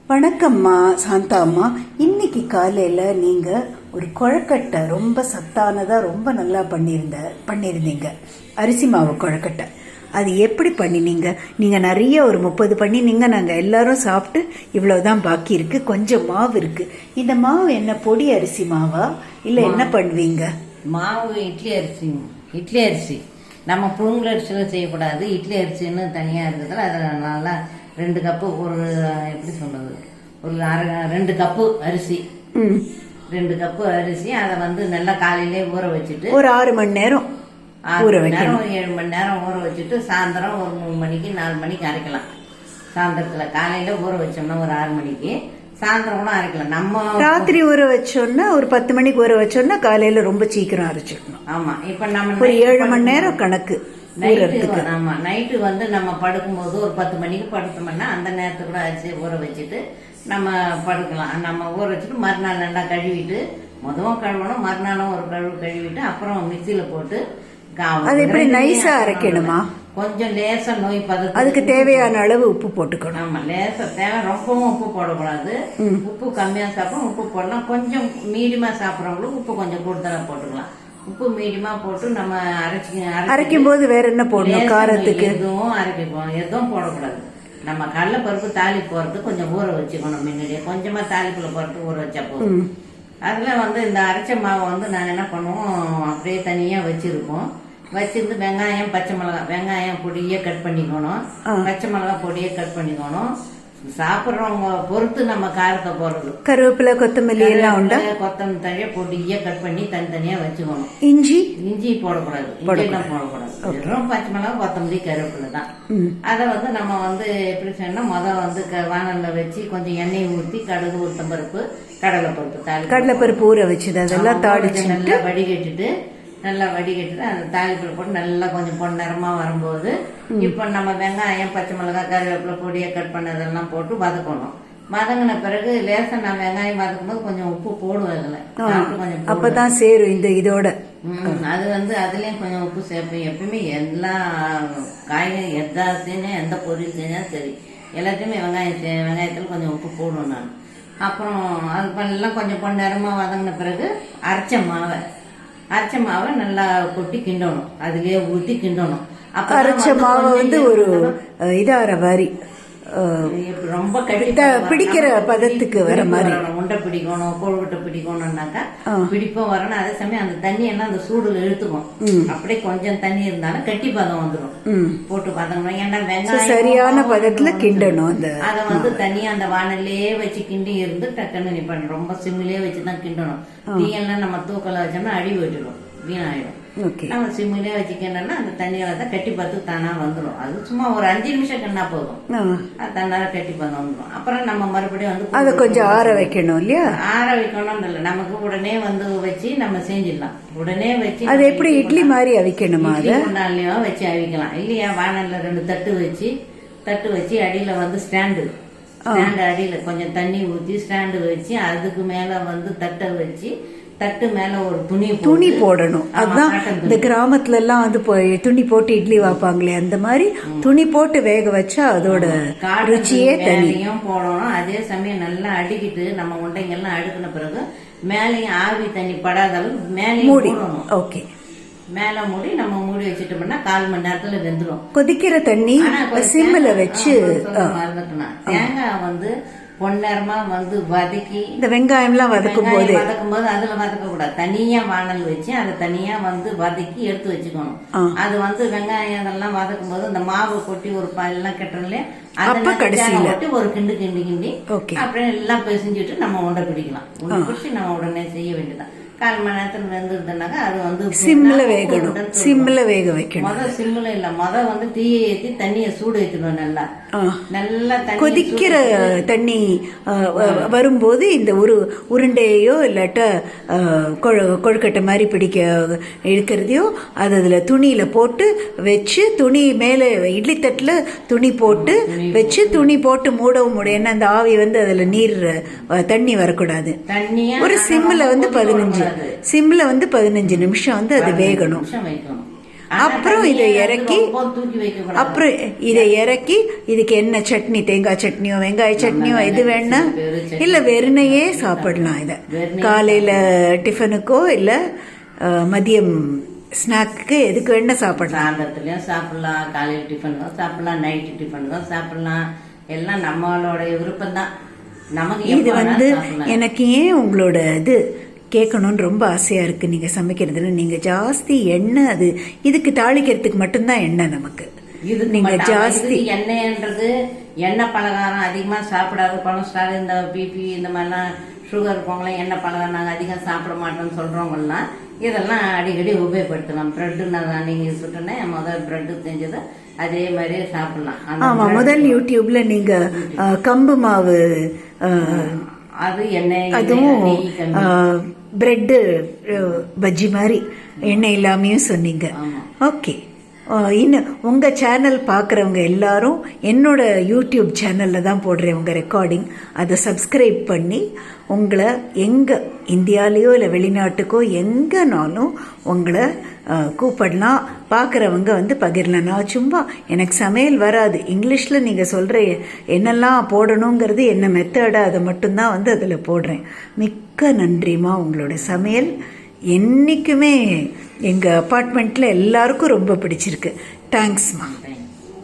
வணக்கம்மா சாந்தா அம்மா. இன்னைக்கு காலையில் நீங்கள் ஒரு கொழக்கட்டை ரொம்ப சத்தானதாக ரொம்ப நல்லா பண்ணியிருந்தீங்க. அரிசி மாவு கொழக்கட்டை. அது எப்படி பண்ணினீங்க? நீங்கள் நிறைய ஒரு 30 பண்ணினீங்க. நாங்கள் எல்லாரும் சாப்பிட்டு இவ்வளோதான் பாக்கி இருக்குது. கொஞ்சம் மாவு இருக்குது. இந்த மாவு என்ன பொடி அரிசி மாவா இல்லை என்ன பண்ணுவீங்க? மாவு இட்லி அரிசி நம்ம புழுங்கல் அரிசியில் செய்யக்கூடாது. இட்லி அரிசின்னு தனியாக இருக்குதுல, அதை நல்லா 2 கப்பு, ஒரு எப்படி சொல்றது, ஒரு 2 கப்பு அரிசி, 2 கப்பு அரிசி. அதை நல்லா காலையிலே ஊற வச்சுட்டு ஒரு 6 மணி நேரம் ஊற வைக்கணும். 7 மணி நேரம் ஊற வச்சுட்டு சாயந்தரம் ஒரு 3 மணிக்கு 4 மணிக்கு அரைக்கலாம். சாயந்தரத்துல காலையில ஊற வச்சோம்னா ஒரு 6 மணிக்கு, சாயந்தரம் கூட அரைக்கலாம். நம்ம ராத்திரி ஊற வச்சோம்னா ஒரு 10 மணிக்கு ஊற வச்சோம்னா காலையில ரொம்ப சீக்கிரம் அரைச்சிடணும். ஆமா, இப்ப நம்ம ஒரு 7 மணி நேரம் கணக்கு. ஆமா, நைட்டு நம்ம படுக்கும்போது ஒரு 10 மணிக்கு படுத்தோம்னா அந்த நேரத்துக்கு கூட அரிசி ஊற வச்சுட்டு நம்ம படுக்கலாம். நம்ம ஊற வச்சுட்டு மறுநாள் நல்லா கழுவிட்டு, முதவும் கழுவணும், மறுநாளும் ஒரு கழுவிட்டு அப்புறம் மிக்சியில போட்டு. அது எப்படி நைஸா அரைக்கணுமா? கொஞ்சம் லேசா நோய் பதம், அதுக்கு தேவையான அளவு உப்பு போட்டுக்கணும். ஆமா, லேசா தேவை. ரொம்பவும் உப்பு போடக்கூடாது. உப்பு கம்மியா சாப்பிடும், உப்பு போடலாம். கொஞ்சம் மீடியமா சாப்பிட்றவங்களுக்கு உப்பு கொஞ்சம் கூடுதலா போட்டுக்கலாம். உப்பு மீடியமா போட்டு நம்ம அரைக்கும் போது வேற என்ன போடணும்? காரத்துக்கு எதுவும் அரைக்கணும், எதுவும் போடக்கூடாது. நம்ம கடலை பருப்பு தாளிப்பு போறது கொஞ்சம் ஊற வச்சுக்கணும். முன்னாடியே கொஞ்சமா தாளிப்புல போறது ஊற வச்சா போதும். அதுல இந்த அரைச்ச மாவை நாங்க என்ன பண்ணுவோம், அப்படியே தனியா வச்சிருப்போம். வச்சிருந்து வெங்காயம், பச்சை மிளகாய், வெங்காயம் பொடியே கட் பண்ணிக்கணும், பச்சை மிளகாய் பொடியே கட் பண்ணிக்கணும். சாப்பிட்றவங்க பொறுத்து நம்ம காரத்தை போடுறது. கருவேப்பிலை, கொத்தமல்லி எல்லாம் உண்டா? கொத்தமல்லி தனியா பொடியே கட் பண்ணி தனித்தனியா வச்சுக்கணும். இஞ்சி போடக்கூடாது, இஞ்சியெல்லாம் போடக்கூடாது. வெறும் பச்சை மிளகாய், கொத்தமல்லி, கருவேப்பிலை தான். அதை நம்ம எப்படி சொன்னா, வானல்ல வச்சு கொஞ்சம் எண்ணெய் ஊற்றி கடுகு, உளுத்தம்பருப்பு, கடலைப்பருப்பு ஊற வச்சுது அதெல்லாம் தாளிச்சு நல்லா வடிகட்டிட்டு அந்த தாளிப்புல போட்டு நல்லா கொஞ்சம் பொன்னிறமா வரும்போது இப்ப நம்ம வெங்காயம், பச்சை மிளகாய், கருவேப்பிலை பொடியை கட் பண்ணதெல்லாம் போட்டு வதக்கணும். வதங்கின பிறகு லேசா நான் வெங்காயம் வதக்கும் போது கொஞ்சம் உப்பு போடுவேன். அதுல கொஞ்சம் அப்பதான் சேரும் இந்த இதோட. அது அதுலயும் கொஞ்சம் உப்பு சேர்ப்பேன். எப்பயுமே எல்லா காய்கறி எந்த பொரியல் செஞ்சாலும் சரி, எல்லாத்தையுமே வெங்காயத்துல கொஞ்சம் உப்பு போடுவேன் நான். அப்புறம் அது எல்லாம் கொஞ்சம் பொன்னிறமா வதங்கின பிறகு அரைச்ச மாவை நல்லா கொட்டி கிண்டணும். அதுலயே ஊத்தி கிண்டணும். அரைச்ச மாவை ஒரு இதார மாதிரி ரொம்ப பிடிக்கிற பதத்துக்கு வர மாதிரி உண்டை பிடிக்கணும், கொழுக்கட்டை பிடிக்கணும்னாக்கா பிடிப்பும் வரணும். அதே சமயம் அந்த தண்ணி எல்லாம் அந்த சூடுல இழுத்துக்கும். அப்படியே கொஞ்சம் தண்ணி இருந்தாலும் கட்டி பதம் வந்துடும். போட்டு பதங்கணும். ஏன்னா வெங்காயம் சரியான பதத்துல கிண்டணும். அதை தனியா அந்த வானல்லையே வச்சு கிண்டி இருந்து டக்குன்னு நீ பண்ண ரொம்ப சிம்மிலே வச்சுதான் கிண்டணும். தீயெல்லாம் நம்ம தூக்கல வச்சோம்னா அடி வெட்டிடும், வீணாயிடும். நம்ம சிம்மிலே வச்சுக்கணும்னா அந்த தண்ணியால தான் கட்டி பார்த்து தானா வந்துடும். அது சும்மா ஒரு 5 நிமிஷம் கிண்ணா போதும், அது தன்னால கட்டி பார்த்து வந்துடும். அப்புறம் நம்ம மறுபடியும் அதை கொஞ்சம் ஆற வைக்கணும் இல்லையா? ஆற வைக்கணும் இல்லை, நமக்கு உடனே வச்சு நம்ம செஞ்சிடலாம். உடனே வச்சு அது எப்படி இட்லி மாதிரி அவிக்கணுமா? குண்டாலையும் வச்சு அவிக்கலாம். இல்லையா, வானல்ல 2 தட்டு வச்சு அடியில ஸ்டாண்டு அடியில கொஞ்சம் தண்ணி ஊற்றி ஸ்டாண்டு வச்சு அதுக்கு மேல தட்டை வச்சு தட்டு மேல ஒரு துணி போடணும். அதுதான் இந்த கிராமத்துல எல்லாம் துணி போட்டு இட்லி வைப்பாங்களே, அந்த மாதிரி துணி போட்டு வேக வச்சா அதோட ருச்சியே தனியும் போடணும். அதே சமயம் நல்லா அடிக்கிட்டு நம்ம உண்டைங்கெல்லாம் அடுக்கின பிறகு மேலையும் ஆவி தண்ணி படாத அளவுக்கு மேலையும் மூடணும். ஓகே, மேல மூடி நம்ம மூடி வச்சுட்டோம்னா 1/4 மணி நேரத்துல வெந்துடும். கொதிக்கிற தண்ணி சிம்ல வச்சு மறந்துட்டோம். தேங்காய் பொன்னேரமா வதக்கி, இந்த வெங்காயம் எல்லாம் வதக்கும் போது அதுல வதக்க கூடாது. தனியா வானல் வச்சு அதை தனியா வதக்கி எடுத்து வச்சுக்கணும். அது வெங்காயம் அதெல்லாம் வதக்கும் போது இந்த மாவு கொட்டி ஒரு எல்லாம் கெட்டுறோம்ல, கொட்டி ஒரு கிண்டி அப்படியே எல்லாம் பிசைஞ்சிட்டு நம்ம உண்டை பிடிக்கலாம். உண்டை பிடிச்சி நம்ம உடனே செய்ய வேண்டியதான். 1/4 மணி நேரத்துல வெந்துருதுனாக்கா அது சிம்ல வேகணும். சிம்ல வேக வைக்கணும். சிம்ல இல்ல, தீயை ஏற்றி தண்ணியை சூடு ஏற்றணும். நல்லா கொதிக்கிற தண்ணி வரும்போது இந்த உருண்டையோ இல்லாட்ட கொழுக்கட்டை மாதிரி பிடிக்க இழுக்கிறதையோ அது அதுல துணியில போட்டு வச்சு, துணி மேல இட்லி தட்டுல துணி போட்டு வச்சு, துணி போட்டு மூடவும் முடியும். ஏன்னா அந்த ஆவி அதுல நீர் தண்ணி வரக்கூடாது. ஒரு சிம்ல 15 நிமிஷம் அது வேகணும். அப்புறம் இதை இறக்கி தூக்கி வைக்க அப்புறம் இதை இறக்கி இதுக்கு என்ன சட்னி, தேங்காய் சட்னியோ வெங்காய சட்னியோ எது வேணா இல்ல வெறுனையே சாப்பிடலாம். இதை காலையில டிஃபனுக்கோ இல்ல மதியம் ஸ்நாக்கு எதுக்கு வேணா சாப்பிடலாம். சாயந்தரத்துலயும் சாப்பிடலாம், காலையில் டிஃபனுக்கும் சாப்பிடலாம், நைட்டு டிஃபனுக்கும் சாப்பிடலாம். எல்லாம் நம்மளோட விருப்பம் தான். நமக்கு இது எனக்கு ஏன் உங்களோட இது கேட்கணும்னு ரொம்ப ஆசையா இருக்கு. நீங்க சமைக்கிறதுல நீங்க ஜாஸ்தி எண்ணெய், அது இதுக்கு தாளிக்கிறதுக்கு மட்டும்தான் எண்ணெய் நமக்கு. நீங்க ஜாஸ்தி எண்ணெய்ன்றது எண்ணெய் பலகாரம் அதிகமா சாப்பிடாது. கொலஸ்ட்ரால், இந்த பிபி, இந்த மாதிரிலாம் சுகர் இருக்கவங்களாம் எண்ணெய் பலகாரம் நாங்கள் அதிகம் சாப்பிட மாட்டோம்னு சொல்றவங்கலாம் இதெல்லாம் அடிக்கடி உபயோகப்படுத்தலாம். பிரெட்டு நான் நீங்க சுட்டனே முதல் பிரெட்டு செஞ்சது அதே மாதிரியே சாப்பிடலாம். ஆமா, முதல் யூடியூப்ல நீங்க கம்பு மாவு அது எண்ணெய், அதுவும் பிரெட்டு பஜ்ஜி மாதிரி எண்ணெய் இல்லாமையும் சொன்னீங்க. ஓகே, இன்னும் உங்க சேனல் பார்க்குறவங்க எல்லாரும் என்னோட யூடியூப் சேனல்ல தான் போடுறேன் உங்க ரெக்கார்டிங். அதை சப்ஸ்கிரைப் பண்ணி உங்களை எங்க இந்தியாலேயோ இல்லை வெளிநாட்டுக்கோ எங்கனாலும் உங்களை கூப்பிடலாம். பார்க்குறவங்க பகிரலாம். நான் சும்மா எனக்கு சமையல் வராது. இங்கிலீஷில் நீங்கள் சொல்கிற என்னெல்லாம் போடணுங்கிறது என்ன மெத்தடை அதை மட்டும்தான் அதில் போடுறேன். மிக்க நன்றிம்மா. உங்களோட சமையல் என்றைக்குமே எங்கள் அப்பார்ட்மெண்ட்டில் எல்லாருக்கும் ரொம்ப பிடிச்சிருக்கு. தேங்க்ஸ்மா.